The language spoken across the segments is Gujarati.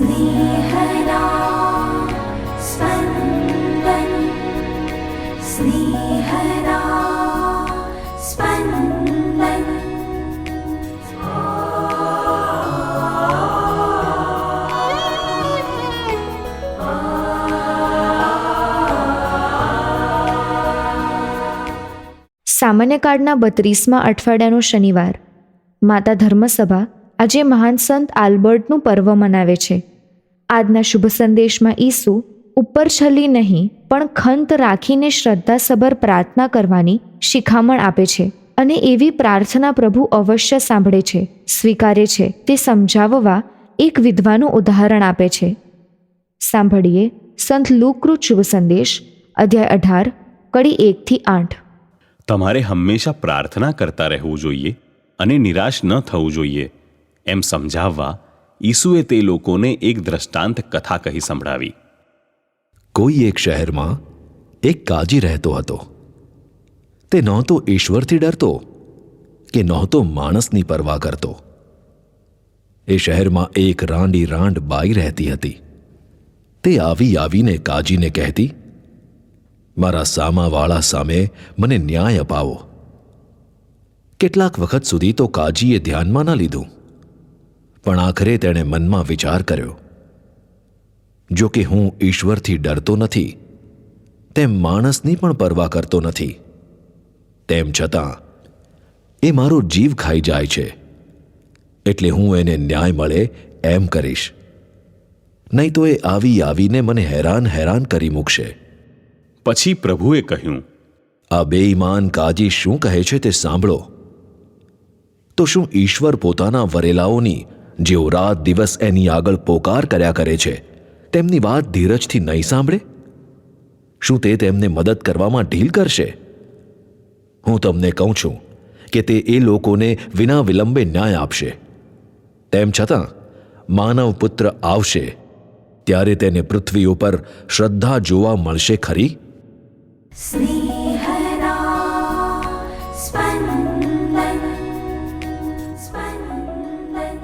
स्नेहदा स्पन्दन स्नेहदा स्पन्दन। સામાન્ય કાળના 32મા અઠવાડિયાનો શનિવાર. માતા ધર્મસભા આજે મહાન સંત આલ્બર્ટનું પર્વ મનાવે છે. આજના શુભ સંદેશમાં ઈસુ ઉપર છલી નહીં પણ ખંત રાખીને શ્રદ્ધાસભર પ્રાર્થના કરવાની શિખામણ આપે છે અને એવી પ્રાર્થના પ્રભુ અવશ્ય સાંભળે છે, સ્વીકારે છે તે સમજાવવા એક વિધવાનું ઉદાહરણ આપે છે. સાંભળીએ સંત લુકકૃત શુભ સંદેશ અધ્યાય 18 કડી 1-8. તમારે હંમેશા પ્રાર્થના કરતા રહેવું જોઈએ અને નિરાશ ન થવું જોઈએ એમ સમજાવવા ઈસુએ તે લોકોને એક દ્રષ્ટાંત કથા કહી સંભળાવી. કોઈ એક શહેરમાં એક કાજી રહેતો હતો. તે નહોતો ઈશ્વરથી ડરતો કે નહોતો માણસની પરવા કરતો. એ શહેરમાં એક રાંડી રાંડ બાઈ રહેતી હતી. તે આવીને કાજીને કહેતી, મારા સામાવાળા સામે મને ન્યાય અપાવો. કેટલાક વખત સુધી તો કાજીએ ધ્યાનમાં ન લીધું, પણ આખરે તેણે મનમાં વિચાર કર્યો, જો કે હું ઈશ્વરથી ડરતો નથી, તેમ માણસની પણ પરવા કરતો નથી, તેમ છતાં એ મારો જીવ ખાઈ જાય છે, એટલે હું એને ન્યાય મળે એમ કરીશ, નહીં તો એ આવીને મને હેરાન કરી મૂકશે. પછી પ્રભુએ કહ્યું, આ બેઈમાન કાજી શું કહે છે તે સાંભળો. તો શું ઈશ્વર પોતાના વરેલાઓની, જેઓ રાત દિવસ એની આગળ પોકાર કર્યા કરે છે, તેમની વાત ધીરજથી નહીં સાંભળે? શું તે તેમને મદદ કરવામાં ઢીલ કરશે? હું તમને કહું છું કે તે એ લોકોને વિના વિલંબે ન્યાય આપશે. તેમ છતાં માનવ પુત્ર આવશે ત્યારે તેને પૃથ્વી ઉપર શ્રદ્ધા જોવા મળશે ખરી? स्नेहदा स्पन्दन स्पन्दन।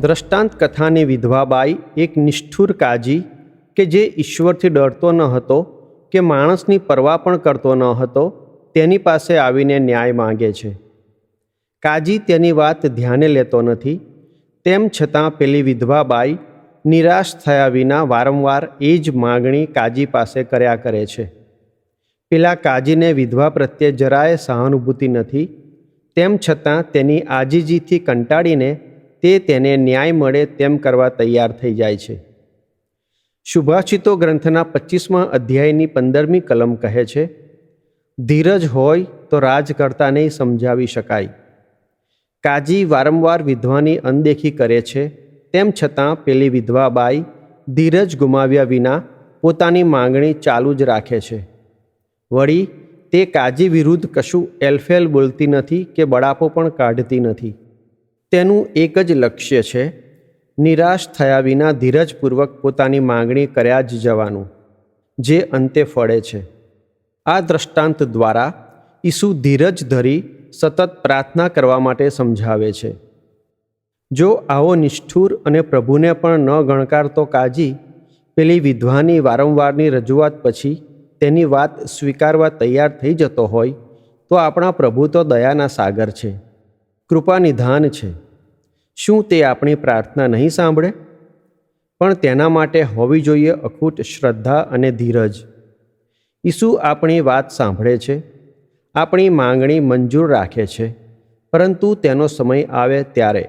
દ્રષ્ટાંત કથાની વિધવાબાઈ એક નિષ્ઠુર કાજી કે જે ઈશ્વરથી ડરતો ન હતો કે માણસની પરવા પણ કરતો ન હતો, તેની પાસે આવીને ન્યાય માંગે છે. કાજી તેની વાત ધ્યાને લેતો નથી. તેમ છતાં પેલી વિધવાબાઈ નિરાશ થયા વિના વારંવાર એ જ માગણી કાજી પાસે કર્યા કરે છે. પેલા કાજીને વિધવા પ્રત્યે જરાય સહાનુભૂતિ નથી. તેમ છતાં તેની આજીજીથી કંટાળીને તે તેને ન્યાય મળે તેમ કરવા તૈયાર થઈ જાય છે. શુભાષિતો ગ્રંથના 25મા અધ્યાયની 15મી કલમ કહે છે, ધીરજ હોય તો રાજકર્તાને સમજાવી શકાય. કાજી વારંવાર વિધવાની અનદેખી કરે છે, તેમ છતાં પેલી વિધવાબાઈ ધીરજ ગુમાવ્યા વિના પોતાની માંગણી ચાલુ જ રાખે છે. વળી તે કાજી વિરુદ્ધ કશું એલફેલ બોલતી નથી કે બળાપો પણ કાઢતી નથી. તેનું એક જ લક્ષ્ય છે, નિરાશ થયા વિના ધીરજપૂર્વક પોતાની માંગણી કર્યા જ જવાનું, જે અંતે ફળે છે. આ દ્રષ્ટાંત દ્વારા ઈસુ ધીરજ ધરી સતત પ્રાર્થના કરવા માટે સમજાવે છે. જો આવો નિષ્ઠુર અને પ્રભુને પણ ન ગણકારતો કાજી પેલી વિધવાની વારંવારની રજૂઆત પછી તેની વાત સ્વીકારવા તૈયાર થઈ જતો હોય, તો આપણા પ્રભુ તો દયાના સાગર છે, કૃપાનિધાન છે. શું તે આપણી પ્રાર્થના નહીં સાંભળે? પણ તેના માટે હોવી જોઈએ અખૂટ શ્રદ્ધા અને ધીરજ. ઈસુ આપણી વાત સાંભળે છે, આપણી માંગણી મંજૂર રાખે છે, પરંતુ તેનો સમય આવે ત્યારે.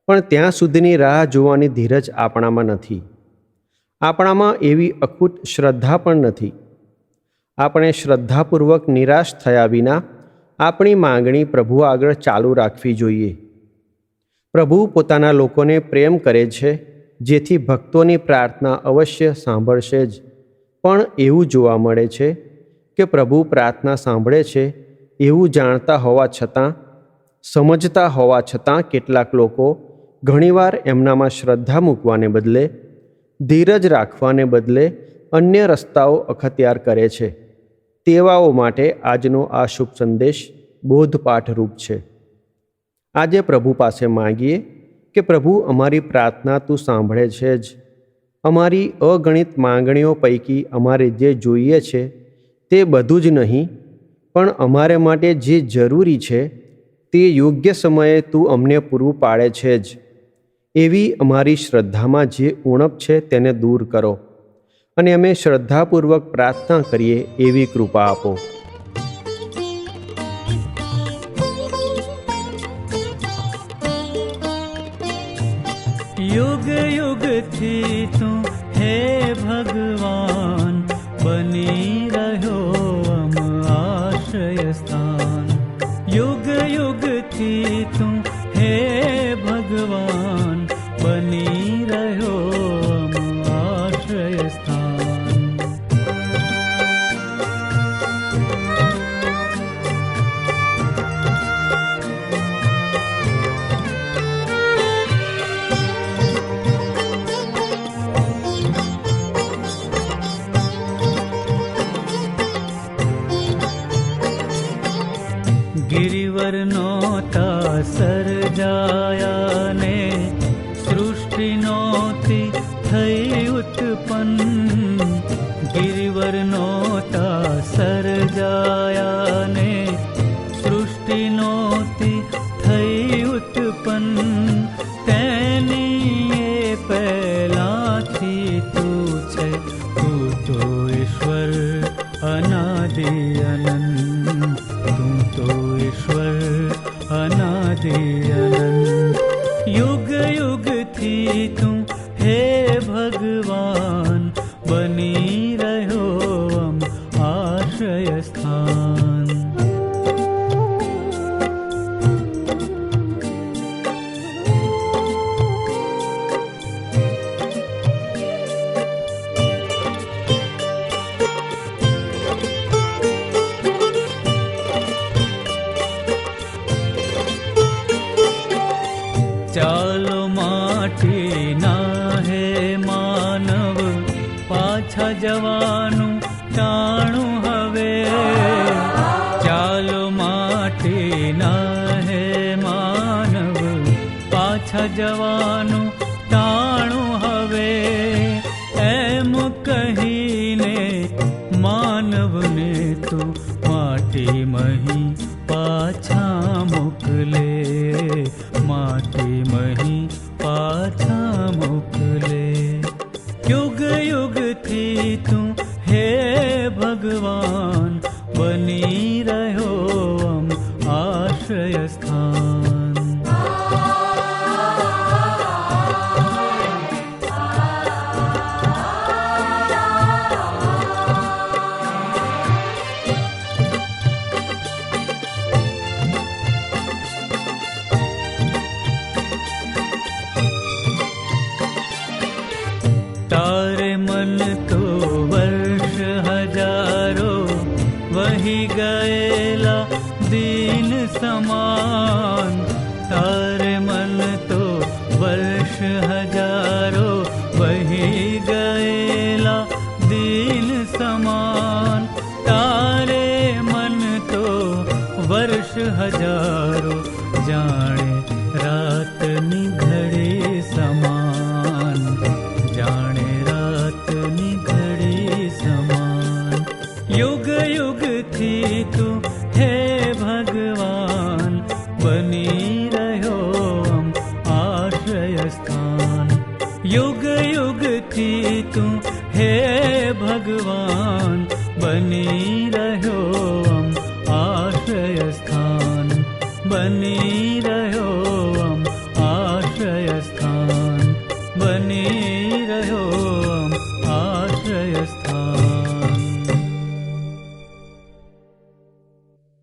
પણ ત્યાં સુધીની રાહ જોવાની ધીરજ આપણામાં નથી. આપણામાં એવી અખૂટ શ્રદ્ધા પણ નથી. આપણે શ્રદ્ધાપૂર્વક નિરાશ થયા વિના આપણી માંગણી પ્રભુ આગળ ચાલુ રાખવી જોઈએ. પ્રભુ પોતાના લોકોને પ્રેમ કરે છે, જેથી ભક્તોની પ્રાર્થના અવશ્ય સાંભળશે જ. પણ એવું જોવા મળે છે કે પ્રભુ પ્રાર્થના સાંભળે છે એવું જાણતા હોવા છતાં, સમજતા હોવા છતાં કેટલાક લોકો ઘણીવાર એમનામાં શ્રદ્ધા મૂકવાને બદલે, ધીરજ રાખવાને બદલે અન્ય રસ્તાઓ અખત્યાર કરે છે. તેવાઓ માટે આજનો આ શુભ સંદેશ બોધપાઠરૂપ છે. આજે પ્રભુ પાસે માંગીએ કે પ્રભુ અમારી પ્રાર્થના તું સાંભળે છે જ. અમારી અગણિત માંગણીઓ પૈકી અમારે જે જોઈએ છે તે બધું જ નહીં, પણ અમારે માટે જે જરૂરી છે તે યોગ્ય સમયે તું અમને પૂરું પાડે છે જ. એવી અમારી શ્રદ્ધામાં જે ઉણપ છે તેને દૂર કરો અને અમે શ્રદ્ધાપૂર્વક પ્રાર્થના કરીએ એવી કૃપા આપો. युग युग थी તું હે ભગવાન, બની રહ્યો અમ આશ્રય સ્થાન. યુગ યુગ થી તું હે ભગવાન, બની રહ્યો અમ આશ્રય સ્થાન. गिरिवर नोता सर्जाया ने, सृष्टि नोती થઈ ઉત્પન્ન. गिरिवर नोता सर्जाया ने, सृष्टि नोती થઈ ઉત્પન્ન. તેની એ પહેલાથી તું છે, તું તો ઈશ્વર અનાદિ અનંત. તું તો ઈશ્વર અનાદિ અનંત. યુગ યુગ થી તું હે ભગવાન, બની રહ્યો અમ આશ્રય સ્થાન. ચાલો માટીના હે માનવ, પાછા જવાનું ટાણું હવે. ચાલો માટીના હે માનવ, પાછા જવાનું ટાણું હવે. એમ કહીને માનવને તું માટી મહી પાછા મોકલે. માટી મહી પાછા મોકલે. યુગ યુગ થી તું હે ભગવાન, બની રહ્યો અમ આશ્રય સ્થાન. તારે મન તો વર્ષ હજારો વહી ગયેલા દીન સમાન. તારે મન તો વર્ષ હજારો વહી ગયેલા દીન સમાન. તારે મન તો વર્ષ હજારો જાણે રાતની ઘડી સમાન. જાણે રાતની ઘડી સમાન. યુગ યુગ થી તું હે ભગવાન, બની રહ્યો અમ આશ્રય સ્થાન. યુગ યુગ થી તું હે ભગવાન, બની રહ્યો અમ આશ્રય સ્થાન. બની